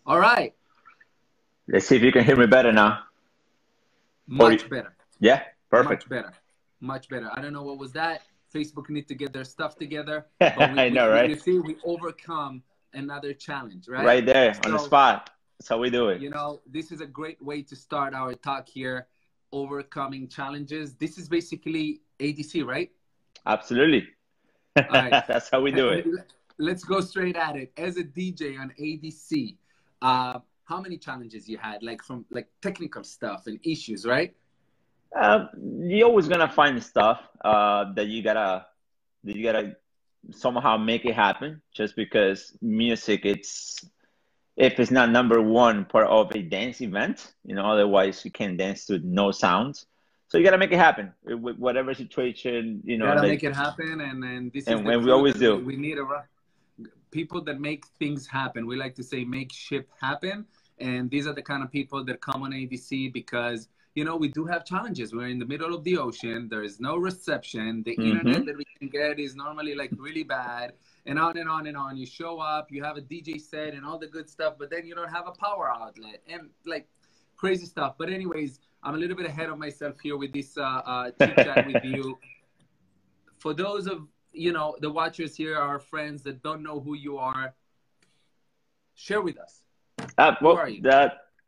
All right. Let's see if you can hear me better now. Much better. Yeah, perfect. Much better. Much better. I don't know what was that. Facebook need to get their stuff together. But I know, right? You see, we overcome another challenge, right? Right there on the spot. That's how we do it. You know, this is a great way to start our talk here. Overcoming challenges. This is basically ADC, right? Absolutely. All right. That's how we do it. Let's go straight at it. As a DJ on ADC, how many challenges you had, like from like technical stuff and issues, right? You're always gonna find stuff that you gotta somehow make it happen. Just because music, if it's not number one part of a dance event, otherwise you can't dance to no sounds. So you gotta make it happen with whatever situation, Gotta make it happen, and this is when we always do. We need people that make things happen. We like to say make ship happen, and these are the kind of people that come on ADC because we do have challenges. We're in the middle of the ocean. There is no reception. The internet that we can get is normally like really bad, and on and on and on. You show up, you have a DJ set and all the good stuff, but then you don't have a power outlet and like crazy stuff. But anyways, I'm a little bit ahead of myself here with this chit chat with you. For those of the watchers here, our friends that don't know who you are, share with us. Who are you?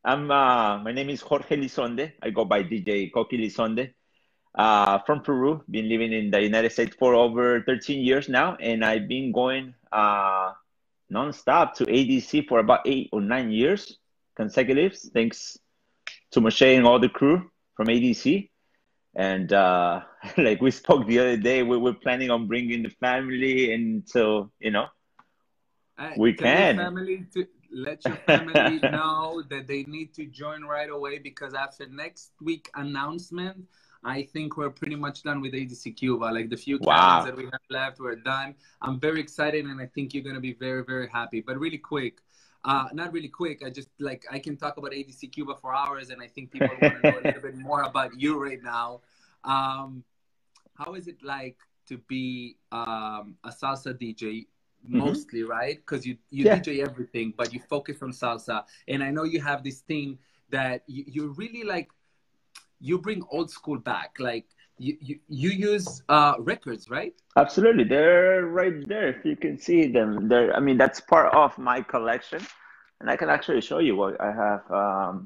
My name is Jorge Lizonde. I go by DJ Koki Lizonde. From Peru. Been living in the United States for over 13 years now, and I've been going nonstop to ADC for about 8 or 9 years consecutive. Thanks to Moshe and all the crew from ADC. And like we spoke the other day, we're planning on bringing the family, and so we can. Let your family know that they need to join right away, because after next week announcement, I think we're pretty much done with ADC Cuba. Like the few cabins that we have left, we're done. I'm very excited, and I think you're going to be very, very happy. But really quick, not really quick, I can talk about ADC Cuba for hours, and I think people want to know a little bit more about you right now. How is it like to be a salsa DJ? Mostly, right? Because you DJ everything, but you focus on salsa. And I know you have this thing that you really like, you bring old school back. Like you use records, right? Absolutely. They're right there. If you can see them there. I mean, that's part of my collection, and I can actually show you what I have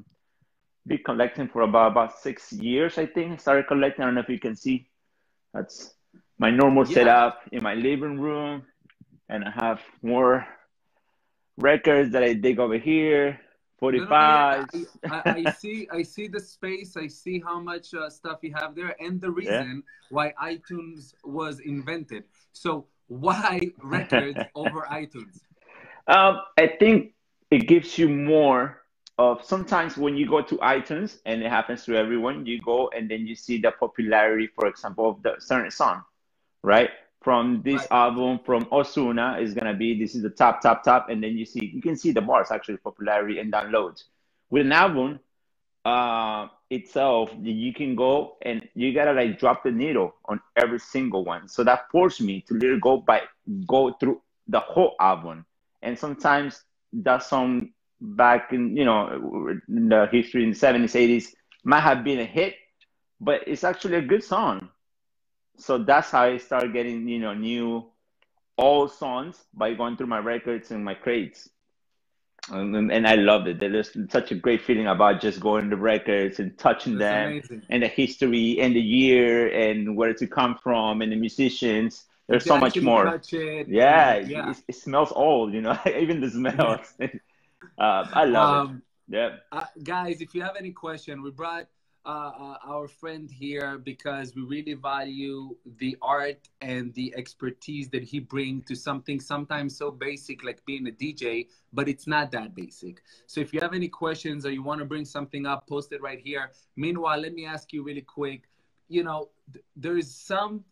been collecting for about 6 years, I think. I started collecting. I don't know if you can see. That's my normal setup in my living room. And I have more records that I dig over here, 45s. I see the space. I see how much stuff you have there, and the reason why iTunes was invented. So why records over iTunes? I think it gives you more of, sometimes when you go to iTunes, and it happens to everyone, you go and then you see the popularity, for example, of the certain song, right? From this album from Ozuna is gonna be, this is the top, and then you can see the bars, actually, popularity and downloads. With an album itself, you can go and you gotta like drop the needle on every single one. So that forced me to literally go through the whole album. And sometimes that song back in in the history in the 70s, 80s might have been a hit, but it's actually a good song. So that's how I started getting, new old songs, by going through my records and my crates. And I loved it. There's such a great feeling about just going to records and touching them, and the history and the year and where to come from and the musicians. There's so much more. It smells old, even the smells. I love it. Yeah. Guys, if you have any question, we brought our friend here because we really value the art and the expertise that he brings to something sometimes so basic like being a DJ, but it's not that basic. So if you have any questions or you want to bring something up, post it right here. Meanwhile, let me ask you really quick, there is some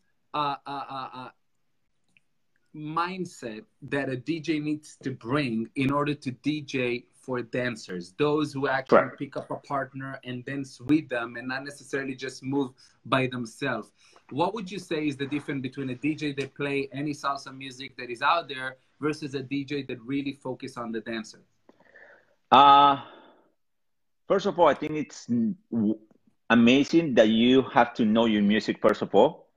mindset that a DJ needs to bring in order to DJ for dancers, those who actually pick up a partner and dance with them and not necessarily just move by themselves. What would you say is the difference between a DJ that play any salsa music that is out there versus a DJ that really focus on the dancer? Uh, First of all, I think it's amazing that you have to know your music first of all,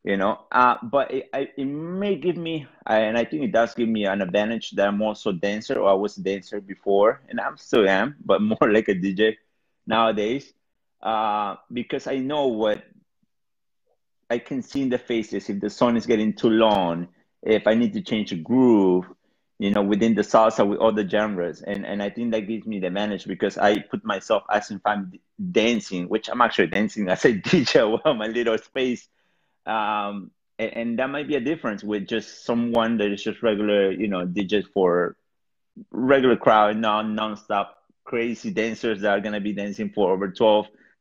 but it may give me, and I think it does give me an advantage that I'm also a dancer, or I was a dancer before, and I'm still am, but more like a DJ nowadays, because I know what I can see in the faces if the song is getting too long, if I need to change a groove, within the salsa with other genres. And I think that gives me the advantage because I put myself as if I'm dancing, which I'm actually dancing as a DJ while my little space. And that might be a difference with just someone that is just regular, DJ for regular crowd, non-stop crazy dancers that are going to be dancing for over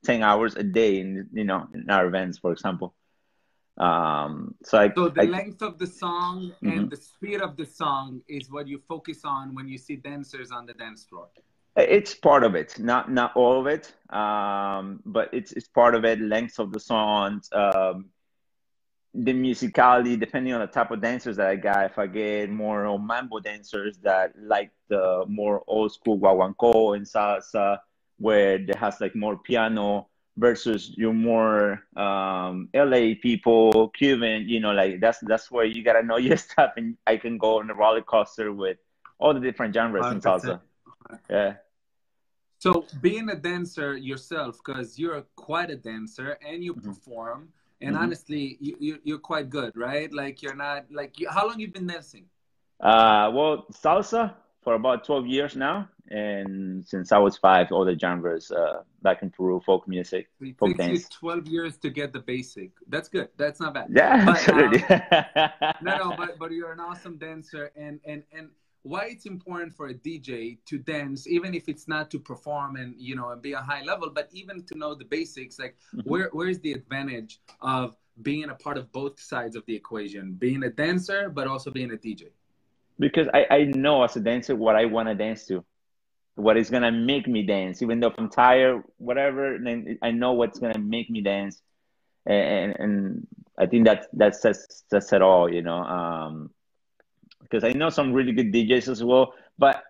10 hours a day in our events, for example. So the length of the song and Mhm. the speed of the song is what you focus on when you see dancers on the dance floor. It's part of it, not all of it, but it's part of it. Length of the songs, the musicality, depending on the type of dancers that I got. If I get more mambo dancers that like the more old school guaguancó and salsa, where there has like more piano, versus your more LA people, Cuban, like that's where you gotta know your stuff, and I can go on a roller coaster with all the different genres in 100%. salsa. Yeah. So being a dancer yourself, because you're quite a dancer and you hmm perform, and hmm honestly, you're quite good, right? Like you're not like how long you've been dancing? Well, salsa for about 12 years now, and since I was five, all the genres back in Peru, folk music, It folk takes you dance. 12 years to get the basic. That's good. That's not bad. Yeah, But absolutely. no, but you're an awesome dancer, and why it's important for a DJ to dance, even if it's not to perform and and be a high level, but even to know the basics. Like Mhm. where's the advantage of being a part of both sides of the equation, being a dancer but also being a DJ? Because I know as a dancer what I want to dance to, what is gonna make me dance, even though if I'm tired, whatever. Then I know what's gonna make me dance, and I think that's it all, because I know some really good DJs as well, but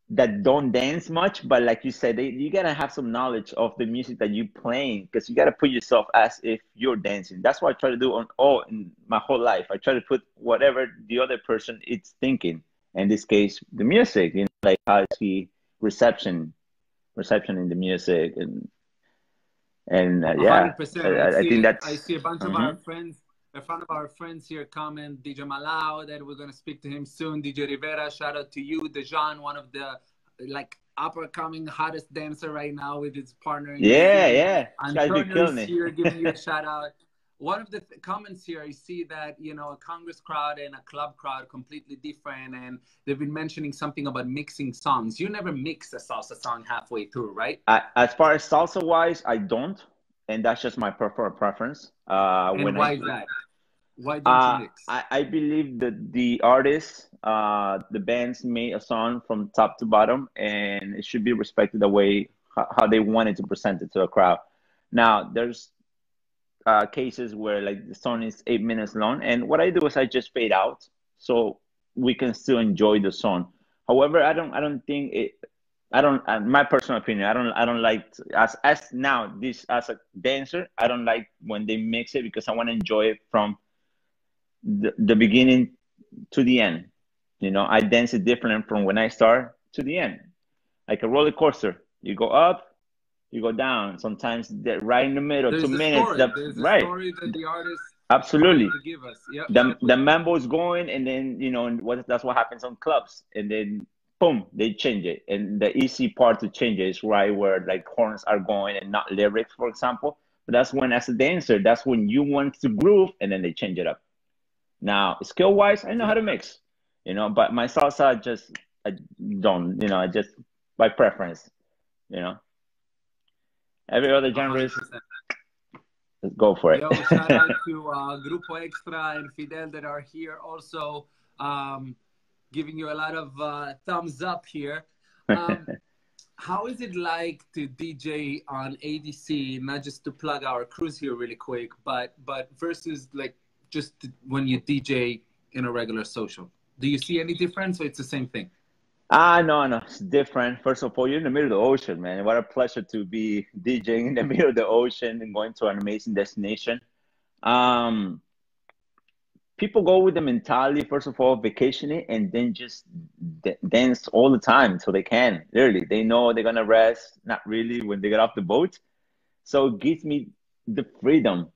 that don't dance much, but like you said, you gotta have some knowledge of the music that you playing because you gotta put yourself as if you're dancing. That's what I try to do on all in my whole life. I try to put whatever the other person is thinking. In this case, the music, like how is he reception, reception in the music, and yeah, 100%. I think I that's. see a bunch of our Mhm. friends, a front of our friends here comment. DJ Malao, that we're gonna speak to him soon. DJ Rivera, shout out to you. Dejan, one of the like upcoming hottest dancer right now with his partner in the Yeah, scene. yeah, this guy's been Antonio is killing it. here giving you a shout out. One of the comments here, I see that a Congress crowd and a club crowd completely different, and they've been mentioning something about mixing songs. You never mix a salsa song halfway through, right? As far as salsa wise, I don't, and that's just my preference. And When I why is that? Why don't you mix? I believe that the artists, the bands made a song from top to bottom, and it should be respected the way how they wanted to present it to a crowd. Now, there's cases where like the song is 8 minutes long, and what I do is I just fade out so we can still enjoy the song. However, I don't think it. I don't. My personal opinion, I don't like as now this as a dancer. I don't like when they mix it because I want to enjoy it from the beginning to the end. I dance it different from when I start to the end, like a roller coaster. You go up, you go down. Sometimes right in the middle, two There's a minutes. story. There's a Right, story that the artist trying absolutely. to give us. Yep, The yep. mambo is going, and then that's what happens on clubs, and then boom, they change it. And the easy part to change it is right where like horns are going and not lyrics, for example. But that's when, as a dancer, that's when you want to groove, and then they change it up. Now, skill wise, I know how Yep. to mix, but my salsa just I don't, I just by preference, you know. Every other genre is 100%. let's go for it. Yo, shout out to Grupo Extra and Fidel that are here also, um, giving you a lot of thumbs up here. Um, how is it like to DJ on ADC? Not just to plug our cruise here really quick, but versus like just when you DJ in a regular social. Do you see any difference, or it's the same thing? No, no, it's different. First of all, you're in the middle of the ocean, man. What a pleasure to be DJing in the middle of the ocean and going to an amazing destination. Um, People go with the mentality, first of all, vacationing, and then just dance all the time until they can. Literally, they know they're gonna rest. Not really when they get off the boat. So it gives me the freedom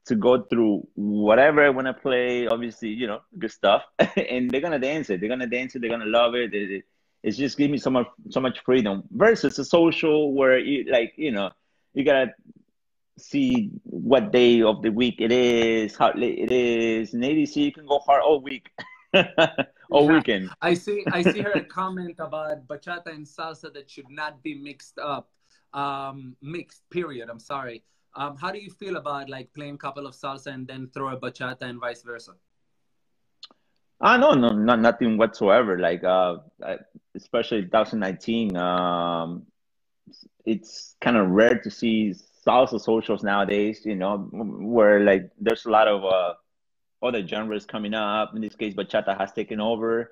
to go through whatever I want to play. Obviously, good stuff, and they're gonna dance it. They're gonna dance it. They're gonna love it. It's just give me so much freedom versus a social where you gotta see what day of the week it is, how late it is. In ADC, you can go hard all week, all Yeah, weekend. I see her comment about bachata and salsa that should not be mixed up. Mixed, period. I'm sorry. How do you feel about like playing a couple of salsa and then throw a bachata and vice versa? No, no, nothing whatsoever. Like, especially 2019. It's kind of rare to see salsa socials nowadays, where like there's a lot of other genres coming up. In this case, bachata has taken over,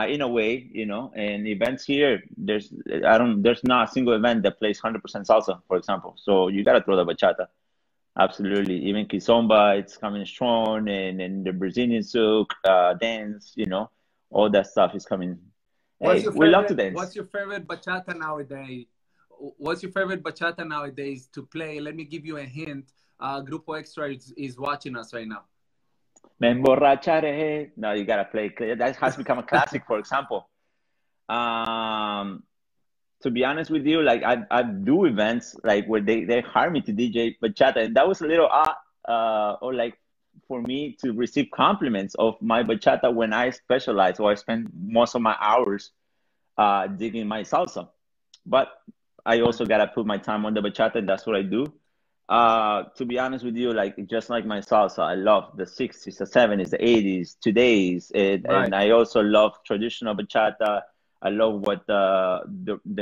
in a way, and events here, there's not a single event that plays 100% salsa, for example. So you gotta throw the bachata. Absolutely. Even Kizomba, it's coming strong, and the Brazilian souk, dance, all that stuff is coming. What's Hey, your we love to favorite? dance. What's your favorite bachata nowadays? What's your favorite bachata nowadays to play? Let me give you a hint. Grupo Extra is watching us right now. Me emborracharé. No, you gotta play. That has become a classic, for example. Um, to be honest with you, like I do events like where they hire me to DJ bachata, and that was a little odd, or like for me to receive compliments of my bachata when I specialize or I spend most of my hours digging my salsa. But I also gotta put my time on the bachata, and that's what I do. To be honest with you, like just like my salsa, I love the 60s, the 70s, the 80s, today's, and Right. I also love traditional bachata. I love what the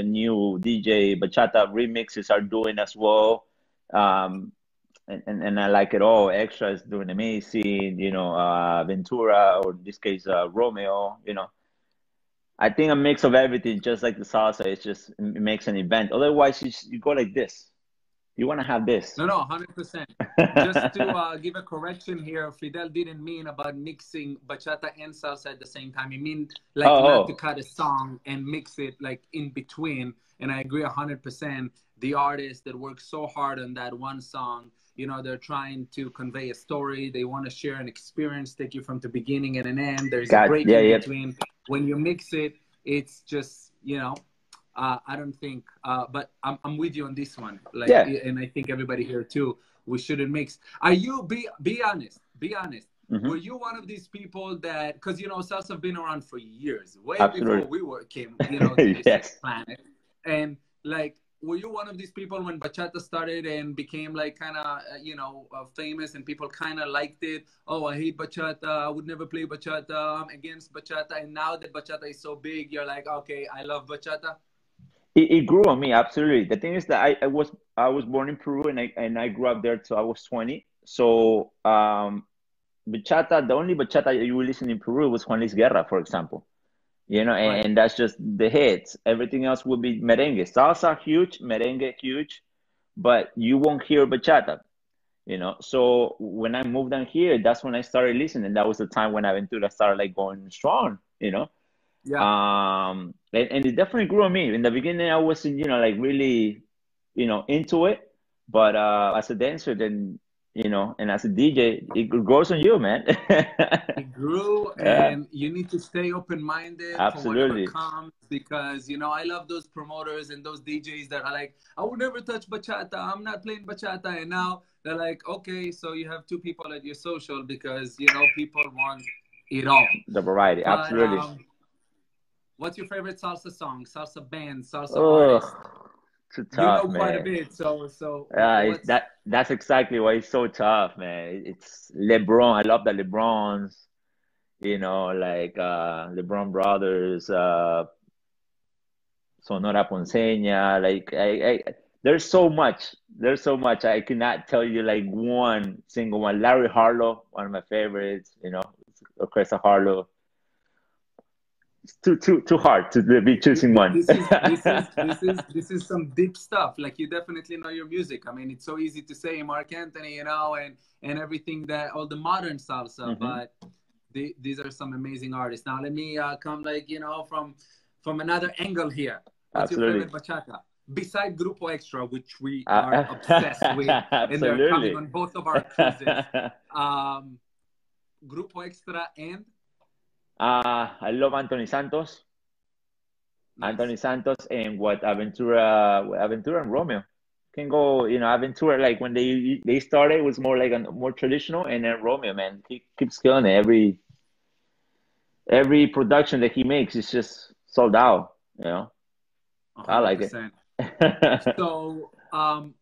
new DJ bachata remixes are doing as well. Um, and I like it all. Extra is doing amazing, Ventura, or in this case, Romeo, I think a mix of everything, just like the salsa, it makes an event. Otherwise, you go like this. You want to have this. No, no, 100%. Just to give a correction here, Fidel didn't mean about mixing bachata and salsa at the same time. He mean Oh, like not to oh, cut a song and mix it like in between. And I agree 100%. The artists that work so hard on that one song, they're trying to convey a story. They want to share an experience, take you from the beginning and an end. There's a God, break yeah, in yeah, between. When you mix it, it's just, I don't think, but I'm with you on this one. Like, yeah. and I think everybody here too. We shouldn't mix. Are you be honest? Be honest. Were Hmm. you one of these people that, because salsa have been around for years, way before Absolutely. we came, to this Yes. planet, and like, were you one of these people when bachata started and became like kind of famous and people kind of liked it? Oh, I hate bachata. I would never play bachata. I'm against bachata. And now that bachata is so big, you're like, okay, I love bachata. It grew on me. Absolutely. The thing is that I was born in Peru, and I grew up there till I was 20. So bachata, the only bachata you will listen in Peru was Juan Luis Guerra, for example. Right. And that's just the hits. Everything else will be merengue. Salsa huge, merengue huge, but you won't hear bachata. So when I moved down here, that's when I started listening. That was the time when Aventura started like going strong. Yeah. And it definitely grew on me. In the beginning, I wasn't, like really, into it. But as a dancer, then, and as a DJ, it grows on you, man. It grew, Yeah, and you need to stay open-minded for whatever absolutely. comes, because I love those promoters and those DJs that are like, I would never touch bachata, I'm not playing bachata, and now they're like, okay, so you have two people at your social because people want it all. The variety, But absolutely. what's your favorite salsa song, salsa band, salsa artist? Oh, too You tough, know quite a man. bit, so That what's that's exactly why it's so tough, man. It's LeBron. I love the LeBrons. Like LeBron brothers, Sonora Ponceña. Like there's so much. There's so much. I cannot tell you like one single one. Larry Harlow, one of my favorites. Orquesta Harlow. too hard to be choosing one. This is some deep stuff. Like, you definitely know your music. I mean, it's so easy to say Mark Anthony, you know, and everything, that all the modern salsa, but these are some amazing artists. Now let me come, like, you know, from another angle here. What's your favorite bachata? Beside Grupo Extra, which we are obsessed with, and they're coming on both of our cruises. Grupo Extra and I love Anthony Santos. Nice. Anthony Santos and Aventura and Romeo. Can go, you know, Aventura, like when they started, it was more like a more traditional, and then Romeo, man, he keeps killing it. Every production that he makes is just sold out, you know. 100%. I like it. So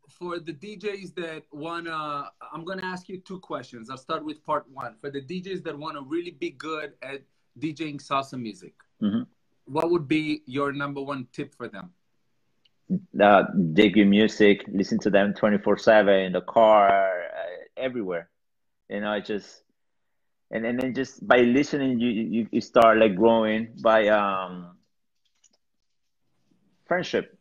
for the DJs that wanna, I'm gonna ask you two questions. I'll start with part one. For the DJs that wanna really be good at DJing salsa music, what would be your number one tip for them? Dig your music, listen to them 24/7 in the car, everywhere. You know, it just and then just by listening, you start like growing by friendship.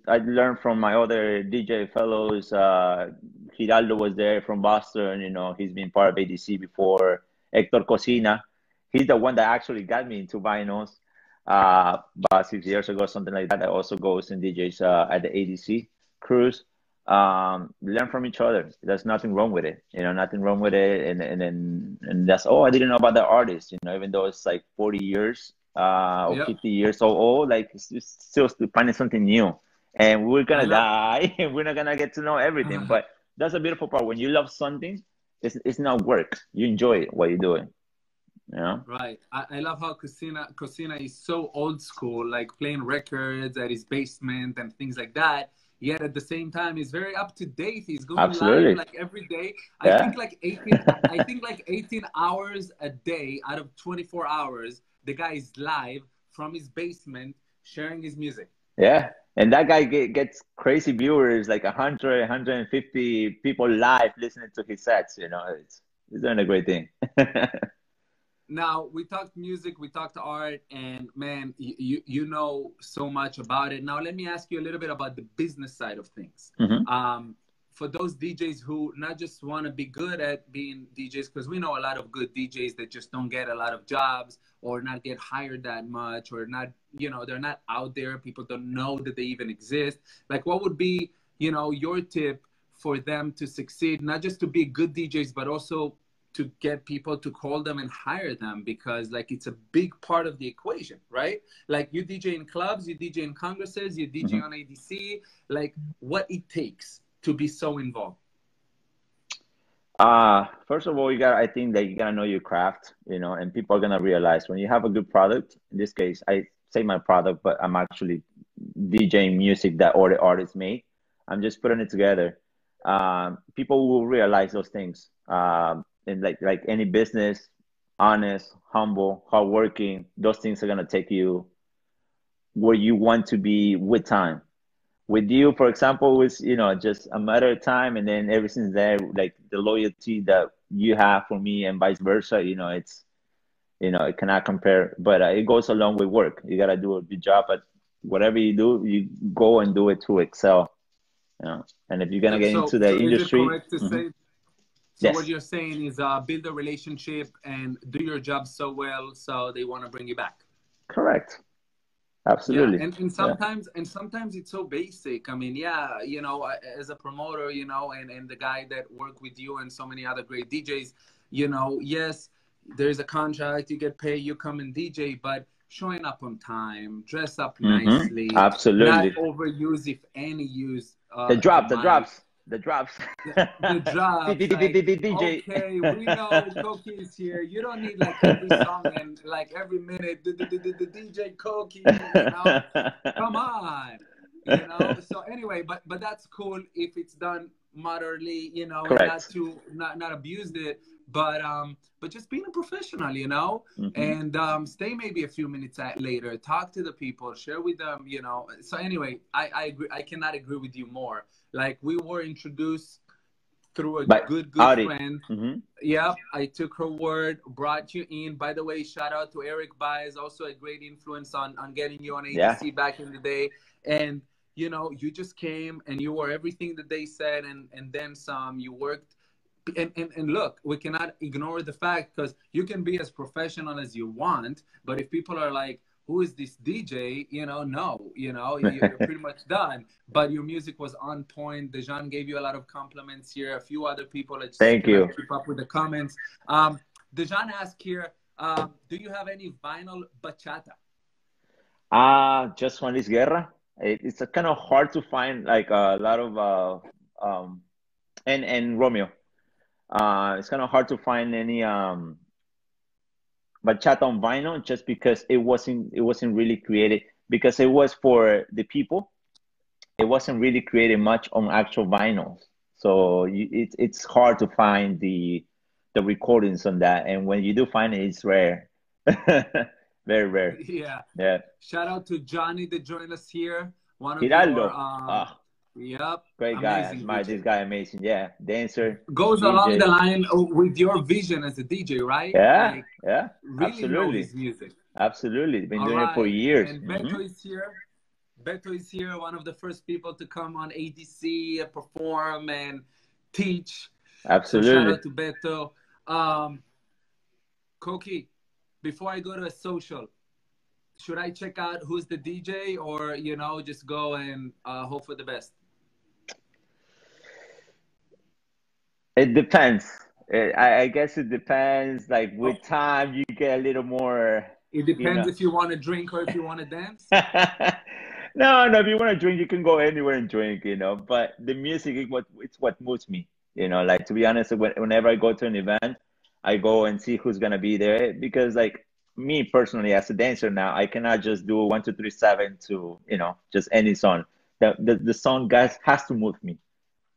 I learned from my other DJ fellows. Giraldo was there from Boston. You know, he's been part of ADC before. Hector Cocina, he's the one that actually got me into vinyls about 6 years ago, something like that. That also goes and DJs at the ADC cruise. Learn from each other. There's nothing wrong with it. You know, nothing wrong with it. And that's, I didn't know about the artist. You know, even though it's like 40 years or 50 years so old, like it's still finding something new. And we're gonna die, and we're not gonna get to know everything. But that's a beautiful part. When you love something, it's not work. You enjoy what you're doing. Yeah. Right. I love how Cocina is so old school, like playing records at his basement and things like that. Yet at the same time, he's very up to date. He's going live like every day. I think like 18 hours a day out of 24 hours, the guy is live from his basement sharing his music. Yeah. And that guy gets crazy viewers, like 100, 150 people live listening to his sets. You know, he's doing a great thing. Now, we talked music, we talked art, and man, you know so much about it. Now, let me ask you a little bit about the business side of things. For those DJs who not just want to be good at being DJs, because we know a lot of good DJs that just don't get a lot of jobs or not get hired that much, or not, you know, they're not out there. People don't know that they even exist. Like, what would be, you know, your tip for them to succeed, not just to be good DJs, but also to get people to call them and hire them? Because like, it's a big part of the equation, right? Like, you DJ in clubs, you DJ in congresses, you DJ on ADC, like what it takes to be so involved. First of all, I think that you gotta know your craft, you know, and people are gonna realize when you have a good product. In this case, I say my product, but I'm actually DJing music that all the artists made. I'm just putting it together. People will realize those things. And like any business, honest, humble, hardworking, those things are gonna take you where you want to be with time. With you, for example, it's, you know, just a matter of time, and then everything's there. Like the loyalty that you have for me, and vice versa. You know, it's, you know, it cannot compare. But it goes along with work. You gotta do a good job at whatever you do. You go and do it to excel. You know, and if you're gonna get into the industry, is it correct to say? So yes. What you're saying is build a relationship and do your job so well, so they want to bring you back. Correct. Absolutely. Yeah. And sometimes it's so basic. I mean, yeah, you know, as a promoter, you know, and the guy that worked with you and so many other great DJs, you know, yes, there's a contract, you get paid, you come and DJ, but showing up on time, dress up nicely. Absolutely. Not overuse, if any use. The drops. The drops. Like, DJ. Okay, we know Koki is here. You don't need like every song and like every minute the DJ Koki, you know. Come on. You know. So anyway, but that's cool if it's done moderately, you know, correct. not abused it, but just being a professional, you know, and stay maybe a few minutes later, talk to the people, share with them, you know. So anyway, I agree. I cannot agree with you more. Like, we were introduced through a But good Audi. friend. Mm-hmm. Yep, I took her word, brought you in. By the way, shout out to Eric Baez, also a great influence on getting you on ADC back in the day. And, you know, you just came and you were everything that they said and then some. You worked. And look, we cannot ignore the fact, because you can be as professional as you want, but if people are like, who is this DJ? You know, no, you know, you're pretty much done. But your music was on point. Dejan gave you a lot of compliments here. A few other people that just Thank you. Keep up with the comments. Dejan asked here, do you have any vinyl bachata? Just Juan Luis Guerra. It's kind of hard to find like a lot of and Romeo. It's kind of hard to find any bachata on vinyl, just because it wasn't really created, because it was for the people. It wasn't really created much on actual vinyls, so it's hard to find the recordings on that, and when you do find it, it's rare. Very rare. Yeah. Shout out to Johnny that joined us here. One of Hidalgo. Yep. Great amazing guy. This guy amazing. Yeah. Dancer. Goes DJ. along the line with your vision as a DJ, right? Yeah. Like, yeah. Really Absolutely. know his music. Absolutely. Been doing it for years. And Beto is here. Beto is here, one of the first people to come on ADC, perform and teach. Absolutely. So shout out to Beto. Koki, before I go to a social, should I check out who's the DJ, or, you know, just go and hope for the best? It depends. I guess it depends. Like with time, you get a little more. It depends if you want to drink or if you want to dance. No. If you want to drink, you can go anywhere and drink. You know, but the music is what moves me. You know, like, to be honest, whenever I go to an event, I go and see who's gonna be there, because, like, me personally as a dancer now, I cannot just do 1 2 3 7 to, you know, just any song. The song has to move me.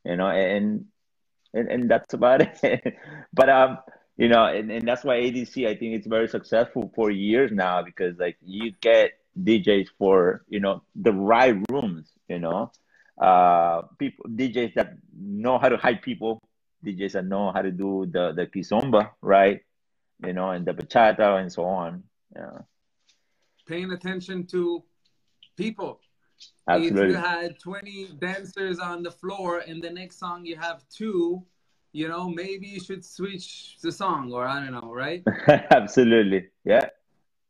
You know, and that's about it. But you know, and that's why ADC, I think it's very successful for years now, because, like, you get DJs for, you know, the right rooms, you know, people, DJs that know how to hype people, DJs that know how to do the kizomba, right, you know, and the bachata and so on. Yeah, paying attention to people. absolutely. If you had 20 dancers on the floor and the next song you have 2, you know, maybe you should switch the song, or I don't know, right? Absolutely. Yeah,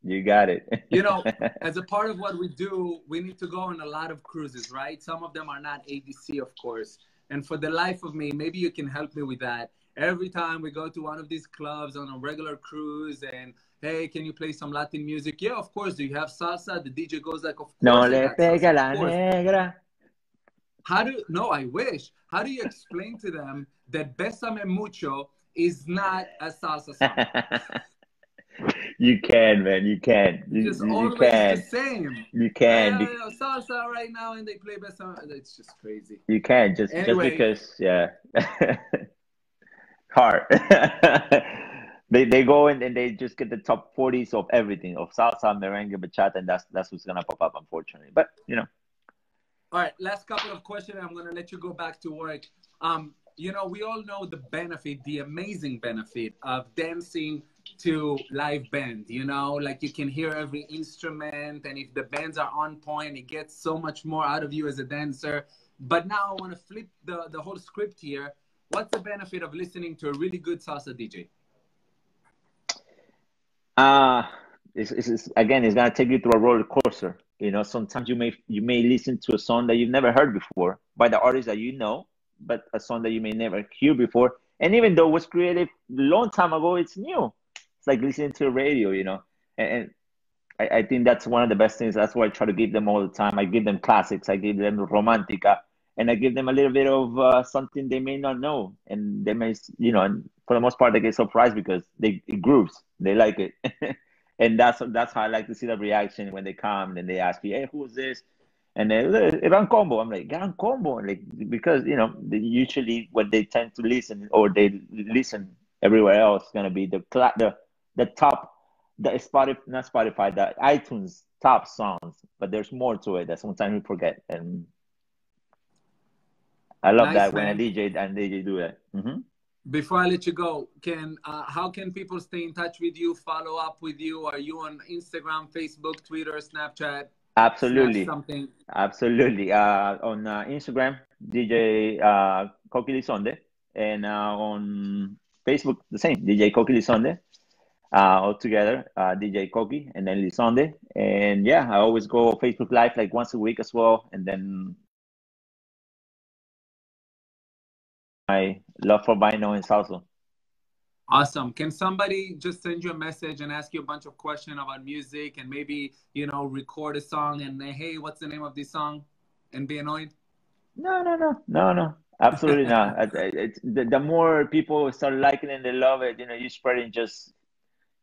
you got it. You know, as a part of what we do, we need to go on a lot of cruises, right? Some of them are not ADC, of course. And for the life of me, maybe you can help me with that. Every time we go to one of these clubs on a regular cruise and, hey, can you play some Latin music? Yeah, of course. Do you have salsa? The DJ goes like, of course. No le pega la negra. No, I wish. How do you explain to them that Bésame Mucho is not a salsa song? You can, man. You can. It's always can. the same. You can. Salsa right now, and they play Bésame. It's just crazy. You can, just because, yeah. Hard. They go in and they just get the top 40s of everything, of salsa, merengue, bachata, and that's what's gonna pop up, unfortunately. But, you know. All right, last couple of questions. I'm gonna let you go back to work. You know, we all know the benefit, the amazing benefit of dancing to live band. You know, like, you can hear every instrument, and if the bands are on point, it gets so much more out of you as a dancer. But now I want to flip the whole script here. What's the benefit of listening to a really good salsa DJ? Again, it's gonna take you through a roller coaster. You know, sometimes you may listen to a song that you've never heard before by the artist that you know, but a song that you may never hear before. And even though it was created a long time ago, it's new. It's like listening to a radio, you know. And I think that's one of the best things. That's why I try to give them all the time. I give them classics. I give them romantica. And I give them a little bit of something they may not know. And they may, you know, and for the most part, they get surprised because it grooves. They like it. And that's how I like to see the reaction when they come and they ask me, hey, who's this? And then, Gran Combo. I'm like, Gran Combo. Like, because, you know, usually what they tend to listen, or they listen everywhere else, is going to be the top, the Spotify, not Spotify, the iTunes top songs. But there's more to it that sometimes we forget. And I love Nice, that when a man. DJ and DJ do that. Before I let you go, how can people stay in touch with you, follow up with you? Are you on Instagram, Facebook, Twitter, Snapchat, Snap Absolutely. something? Absolutely. On Instagram, DJ Koki Lisonde, and on Facebook, the same, DJ Koki Lisonde. All together, DJ Koki and then Lisonde. And yeah, I always go Facebook Live like once a week as well. And then my love for vinyl and salsa. Awesome. Can somebody just send you a message and ask you a bunch of questions about music and maybe, record a song and hey, what's the name of this song? And be annoyed? No. Absolutely not. It's, the more people start liking and they love it, you're spreading just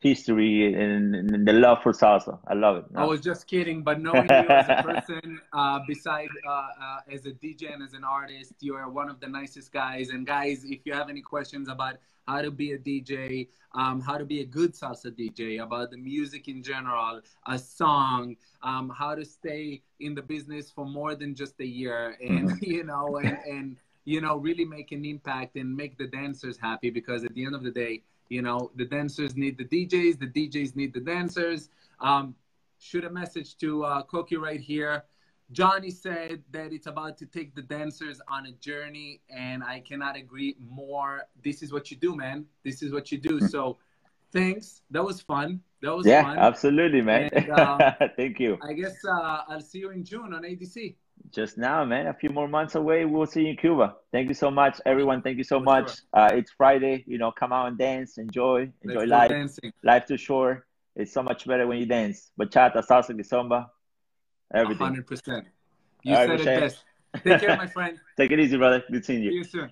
history and the love for salsa. I love it. No. I was just kidding, but knowing you as a person, as a DJ and as an artist, you are one of the nicest guys. And guys, if you have any questions about how to be a DJ, how to be a good salsa DJ, about the music in general, a song, how to stay in the business for more than just a year, and really make an impact and make the dancers happy, because at the end of the day, the dancers need the DJs need the dancers. Shoot a message to Koki right here. Johnny said that it's about to take the dancers on a journey, and I cannot agree more. This is what you do, man. This is what you do. So thanks. That was fun. Fun. Absolutely, man. And, thank you. I guess I'll see you in June on ADC. Just now, man. A few more months away, we'll see you in Cuba. Thank you so much, everyone. Thank you so much. Sure. It's Friday. come out and dance, enjoy life. Dancing. Life too short. It's so much better when you dance. Bachata, salsa, kizomba, everything. 100%. You said it best. Take care, my friend. Take it easy, brother. Good seeing you. See you soon.